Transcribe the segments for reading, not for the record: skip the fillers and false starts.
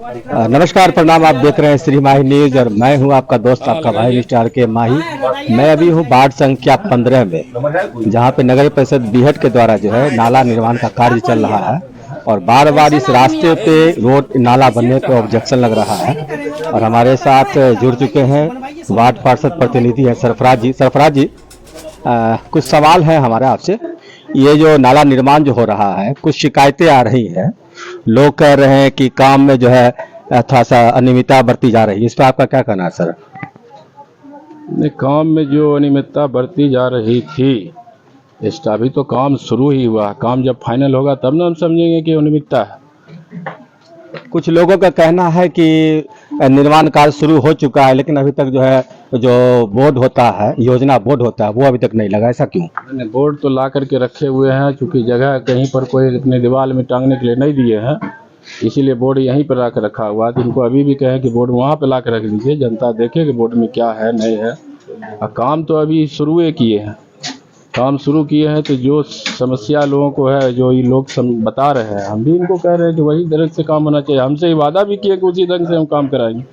नमस्कार, प्रणाम। आप देख रहे हैं श्री माही न्यूज और मैं हूं आपका दोस्त, आपका भाई मिस्टर के माही। मैं अभी हूं वार्ड संख्या 15 में, जहां पे नगर परिषद बीहट के द्वारा जो है नाला निर्माण का कार्य चल रहा है और बार बार इस रास्ते पे रोड नाला बनने पे ऑब्जेक्शन लग रहा है। और हमारे साथ जुड़ चुके हैं वार्ड पार्षद प्रतिनिधि है सरफराज जी। सरफराज जी, कुछ सवाल है हमारे आपसे। ये जो नाला निर्माण जो हो रहा है, कुछ शिकायतें आ रही हैं। लोग कह रहे हैं कि काम में जो है थोड़ा सा अनियमितता बरती जा रही है। इस पर आपका क्या कहना है सर? काम में जो अनियमितता बरती जा रही थी, इसका अभी तो काम शुरू ही हुआ। काम जब फाइनल होगा तब ना हम समझेंगे कि अनियमितता है। कुछ लोगों का कहना है कि निर्माण कार्य शुरू हो चुका है, लेकिन अभी तक जो है जो बोर्ड होता है, योजना बोर्ड होता है, वो अभी तक नहीं लगा। ऐसा क्यों? बोर्ड तो ला करके रखे हुए हैं, चूँकि जगह कहीं पर कोई अपने दीवार में टांगने के लिए नहीं दिए हैं, इसीलिए बोर्ड यहीं पर ला कर रखा हुआ है। तो इनको अभी भी कहें कि बोर्ड वहाँ पर ला कर रख लीजिए, जनता देखे कि बोर्ड में क्या है नहीं है। और काम तो अभी शुरू किए हैं, काम शुरू किए हैं। तो जो समस्या लोगों को है, जो ये लोग बता रहे हैं, हम भी इनको कह रहे हैं कि वही तरह से काम होना चाहिए। हमसे वादा भी किए कि उसी ढंग से हम काम कराएंगे।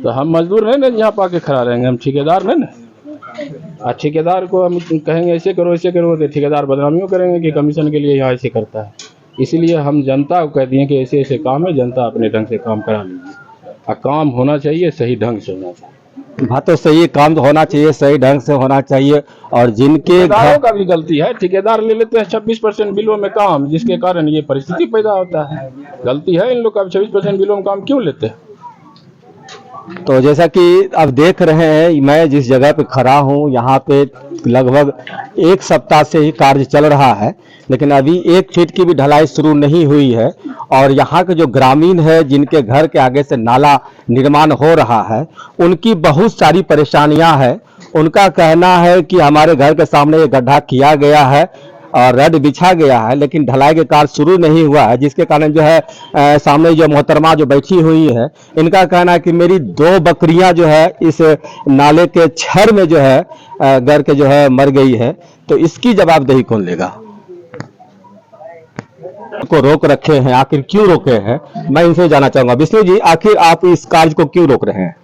तो हम मजदूर नहीं ना यहाँ पा के खड़ा रहेंगे, हम ठेकेदार नहीं ना। ठेकेदार को हम कहेंगे ऐसे करो तो ठेकेदार बदनामियों करेंगे कि कमीशन के लिए यहाँ ऐसे करता है। इसीलिए हम जनता को कह दिए कि ऐसे ऐसे काम है, जनता अपने ढंग से काम करा लीजिए। और काम होना चाहिए, सही ढंग से होना चाहिए। हाँ, तो सही काम तो होना चाहिए, सही ढंग से होना चाहिए। और जिनके ठेकेदारों का भी गलती है, ठेकेदार ले लेते हैं 26% बिलों में काम, जिसके कारण ये परिस्थिति पैदा होता है। गलती है इन लोग का। 26% बिलों में काम क्यों लेते हैं? तो जैसा कि आप देख रहे हैं, मैं जिस जगह पे खड़ा हूँ, यहाँ पे लगभग एक सप्ताह से ही कार्य चल रहा है, लेकिन अभी 1 फीट की भी ढलाई शुरू नहीं हुई है। और यहाँ के जो ग्रामीण है, जिनके घर के आगे से नाला निर्माण हो रहा है, उनकी बहुत सारी परेशानियां हैं। उनका कहना है कि हमारे घर के सामने ये गड्ढा किया गया है और रड बिछा गया है, लेकिन ढलाई के कार्य शुरू नहीं हुआ है, जिसके कारण जो है सामने जो मोहतरमा जो बैठी हुई है, इनका कहना है कि मेरी 2 बकरियां जो है इस नाले के छर में जो है गर के जो है मर गई है। तो इसकी जवाबदेही कौन लेगा? को रोक रखे हैं, आखिर क्यों रोके हैं, मैं इनसे जानना चाहूंगा। विष्णु जी, आखिर आप इस कार्य को क्यों रोक रहे हैं?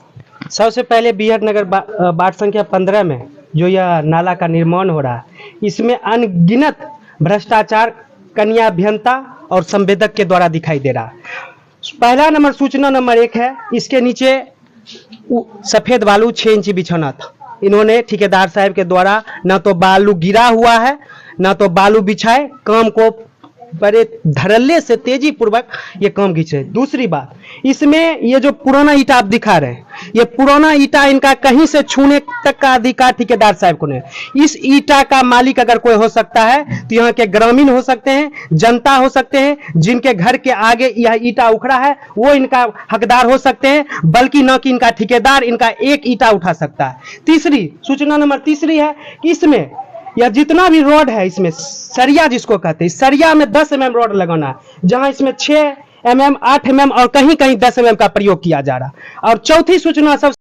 सबसे पहले बीहट नगर वार्ड संख्या 15 में जो यह नाला का निर्माण हो रहा है, इसमें अनगिनत भ्रष्टाचार कन्या अभियंता और संवेदक के द्वारा दिखाई दे रहा है। पहला नंबर, सूचना नंबर 1 है, इसके नीचे सफेद बालू 6 इंची बिछाना था। इन्होंने ठेकेदार साहब के द्वारा ना तो बालू गिरा हुआ है, ना तो बालू बिछाए, काम को बड़े धड़ल्ले से तेजी पूर्वक ये काम खींचे। दूसरी बात, इसमें ये जो पुराना ईटा आप दिखा रहे हैं, ये पुराना ईटा इनका कहीं से छूने तक का अधिकार ठेकेदार साहब को नहीं। इस ईटा का मालिक अगर कोई हो सकता है तो यहाँ के ग्रामीण हो सकते हैं, जनता हो सकते हैं, जिनके घर के आगे यह ईटा उखड़ा है, वो इनका हकदार हो सकते हैं, बल्कि न कि इनका ठेकेदार इनका एक ईटा उठा सकता है। तीसरी सूचना नंबर तीसरी है कि इसमें यह जितना भी रोड है, इसमें सरिया जिसको कहते हैं, सरिया में 10 mm रोड लगाना है, जहां इसमें 6 mm, 8 mm और कहीं कहीं 10 mm का प्रयोग किया जा रहा। और चौथी सूचना, सब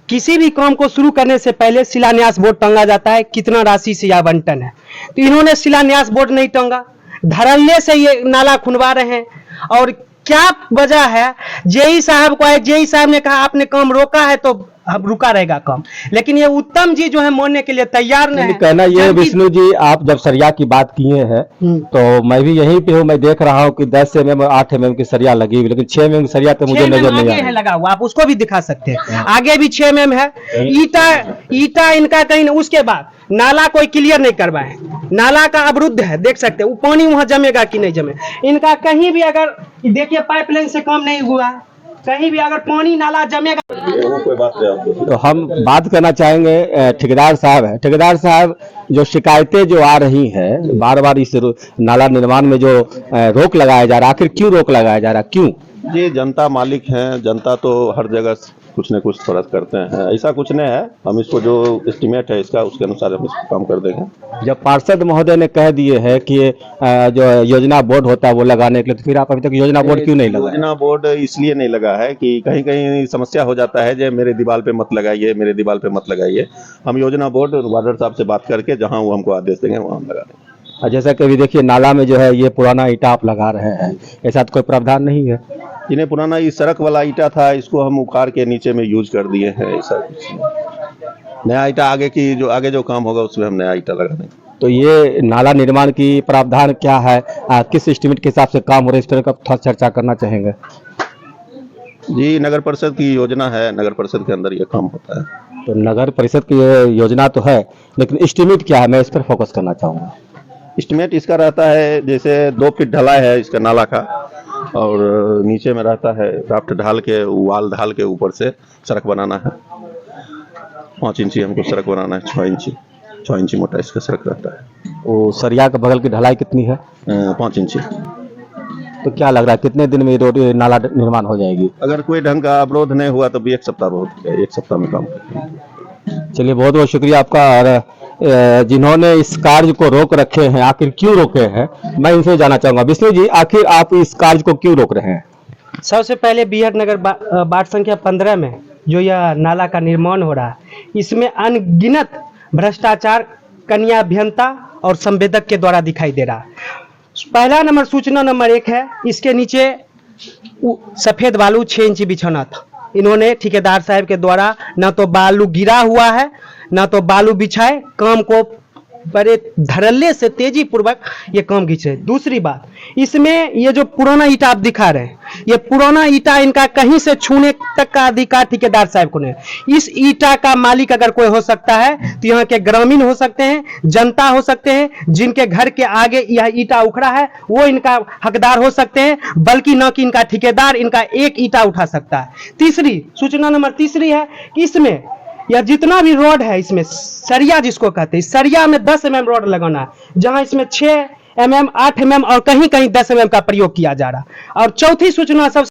किसी भी काम को शुरू करने से पहले शिलान्यास बोर्ड टांगा जाता है, कितना राशि से आवंटन है। तो इन्होंने शिलान्यास बोर्ड नहीं टांगा, धड़ल्ले से ये नाला खुनवा रहे हैं। और क्या वजह है? जेई साहब को है, जेई साहब ने कहा आपने काम रोका है तो अब रुका रहेगा काम, लेकिन ये उत्तम जी जो है मानने के लिए तैयार नहीं है। कहना ये विष्णु जी, आप जब सरिया की बात किए हैं तो मैं भी यहीं पे हूँ, मैं देख रहा हूँ कि 10 mm और 8 mm की सरिया लगी हुई, लेकिन 6 mm की सरिया तो मुझे नजर नहीं आ रहा है लगा हुआ। आप उसको भी दिखा सकते हैं, आगे भी 6 mm है। ईटा इनका कहीं। उसके बाद नाला कोई क्लियर नहीं करवाए, नाला का अवरुद्ध है, देख सकते हैं। वो पानी वहां जमेगा कि नहीं जमे, इनका कहीं भी अगर देखिए पाइपलाइन से काम नहीं हुआ, कहीं भी अगर पानी नाला जमेगा। तो हम बात करना चाहेंगे ठेकेदार साहब है। ठेकेदार साहब, जो शिकायतें जो आ रही हैं बार बार इस नाला निर्माण में जो रोक लगाया जा रहा, आखिर क्यों रोक लगाया जा रहा, क्यों? ये जनता मालिक हैं, जनता तो हर जगह कुछ न कुछ फर्ज करते हैं, ऐसा कुछ नहीं है। हम इसको जो एस्टिमेट है इसका, उसके अनुसार हम इसको काम कर देंगे। जब पार्षद महोदय ने कह दिए हैं कि जो योजना बोर्ड होता है वो लगाने के लिए, तो फिर आप अभी तक योजना बोर्ड क्यों नहीं लगा? योजना बोर्ड इसलिए नहीं लगा है कि कहीं कहीं समस्या हो जाता है, जो मेरे दीवार पे मत लगाइए, मेरे दीवार पे मत लगाइए। हम योजना बोर्ड वार्डर साहब से बात करके जहाँ वो हमको आदेश देंगे वहाँ हम लगा देंगे। और जैसा कि अभी देखिए नाला में जो है ये पुराना ईटा आप लगा रहे हैं, ऐसा तो कोई प्रावधान नहीं है। इन्हें पुराना ये सड़क वाला ईटा था, इसको हम उखाड़ के नीचे में यूज कर दिए हैं। ऐसा कुछ नहीं। नया ईटा आगे जो काम होगा उसमें हम नया ईटा लगा देंगे। तो ये नाला निर्माण की प्रावधान क्या है, किस एस्टीमेट के हिसाब से काम हो रहा है, इस तरह का थोड़ा चर्चा करना चाहेंगे। जी, नगर परिषद की योजना है, नगर परिषद के अंदर ये काम होता है। तो नगर परिषद की ये योजना तो है, लेकिन एस्टीमेट क्या है, मैं इस पर फोकस करना चाहूँगा। एस्टिमेट इसका रहता है जैसे 2 फीट ढलाई है इसका नाला का, और नीचे में रहता है राफ्ट ढाल के, वाल ढाल के ऊपर से सड़क बनाना है। 5 इंची हमको सड़क बनाना है, 6 इंची मोटा इसका सड़क रहता है। वो सरिया के बगल की ढलाई कितनी है? 5 इंची। तो क्या लग रहा है कितने दिन में ये रोड नाला निर्माण हो जाएगी? अगर कोई ढंग का अवरोध नहीं हुआ तो भी 1 सप्ताह बहुत है, 1 सप्ताह में काम करेंगे। चलिए, बहुत बहुत शुक्रिया आपका। और जिन्होंने इस कार्य को रोक रखे हैं, आखिर क्यों रोके हैं, मैं इनसे जानना चाहूंगा। विष्णु जी, आखिर आप इस कार्य को क्यों रोक रहे हैं? सबसे पहले बीहट नगर वार्ड संख्या 15 में जो यह नाला का निर्माण हो रहा है, इसमें अनगिनत भ्रष्टाचार कन्या अभियंता और संवेदक के द्वारा दिखाई दे रहा है। पहला नंबर, सूचना नंबर 1 है, इसके नीचे सफेद बालू 6 इंची बिछाना था। इन्होंने ठेकेदार साहब के द्वारा ना तो बालू गिरा हुआ है, ना तो बालू बिछाए, काम को बड़े धड़ल्ले से तेजी पूर्वक ये काम खींचे। दूसरी बात, इसमें ये जो पुराना ईटा आप दिखा रहे हैं, ये पुराना ईटा इनका कहीं से छूने तक का अधिकार ठेकेदार साहब को नहीं। इस ईटा का मालिक अगर कोई हो सकता है तो यहाँ के ग्रामीण हो सकते हैं, जनता हो सकते हैं, जिनके घर के आगे यह ईटा उखड़ा है वो इनका हकदार हो सकते हैं, बल्कि न कि इनका ठेकेदार इनका एक ईटा उठा सकता है। तीसरी सूचना नंबर तीसरी है कि इसमें यह जितना भी रोड है, इसमें सरिया जिसको कहते हैं, सरिया में 10 mm रोड लगाना है, जहां इसमें 6 mm, 8 mm और कहीं कहीं 10 mm का प्रयोग किया जा रहा है। और चौथी सूचना सब